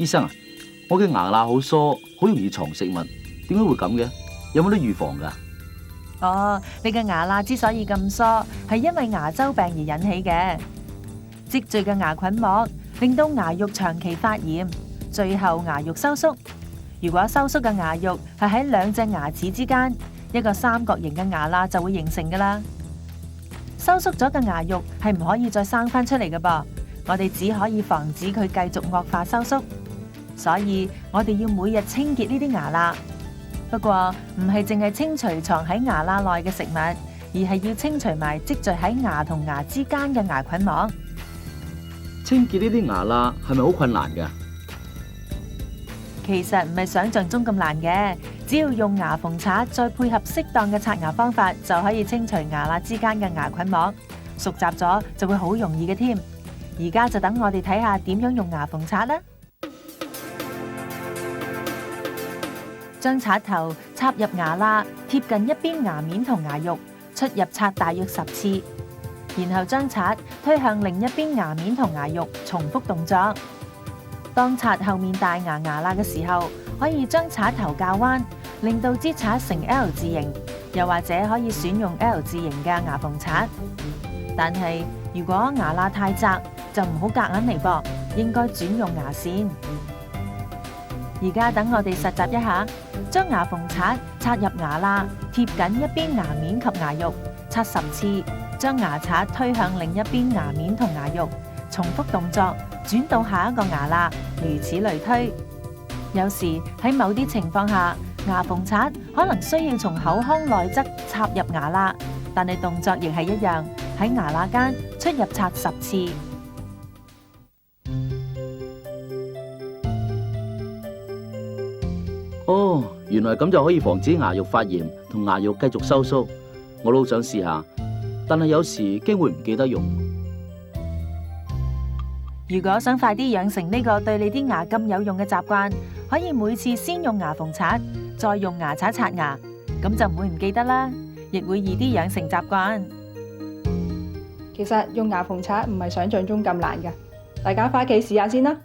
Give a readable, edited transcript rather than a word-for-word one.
醫生啊，我嘅牙罅好疏，好容易藏食物，點解會咁嘅？有冇得預防㗎？哦，你嘅牙罅之所以咁疏，係因為牙周病而引起嘅。積聚嘅牙菌膜令到牙肉長期發炎，最後牙肉收縮。如果收縮嘅牙肉係喺兩隻牙齒之間，一個三角形嘅牙罅就會形成㗎啦。收縮咗嘅牙肉係唔可以再生返出嚟嘅噃，我哋只可以防止佢繼續惡化收縮。所以我哋要每日清潔呢啲牙罅。不過唔係淨係清除藏喺牙罅內嘅食物，而係要清除埋積聚喺牙同牙之間嘅牙菌膜。清潔呢啲牙罅係咪好困難㗎？其實唔係想象中咁難嘅，只要用牙縫刷，再配合適當嘅刷牙方法，就可以清除牙罅之間嘅牙菌膜。熟習咗就會好容易嘅添。而家就等我哋睇下點樣用牙縫刷啦。將刷頭插入牙罅，貼近一邊牙面同牙肉，出入刷大約10次，然後將刷推向另一邊牙面同牙肉，重複動作。當刷後面大牙牙罅嘅時候，可以將刷頭較彎，令到支刷成 L 字形，又或者可以選用 L 字形嘅牙縫刷。但係如果牙罅太窄，就唔好夾硬嚟噃，應該轉用牙線。而家等我哋實習一下，將牙縫刷插入牙罅，貼緊一邊牙面及牙肉，刷10次，將牙刷推向另一邊牙面同牙肉，重複動作，轉到下一個牙罅，如此類推。有時喺某啲情況下，牙縫刷可能需要從口腔內側插入牙罅，但係動作亦係一樣，喺牙罅間出入刷10次。哦，原來咁就可以防止牙肉發炎同牙肉繼續收縮。我都好想試下，但係有時驚會唔記得用。如果想快啲養成呢個對你啲牙咁有用嘅習慣，可以每次先用牙縫刷，再用牙刷刷牙，咁就唔會唔記得啦，亦會易啲養成習慣。其實用牙縫刷唔係想象中咁難㗎，大家返屋企試下先啦。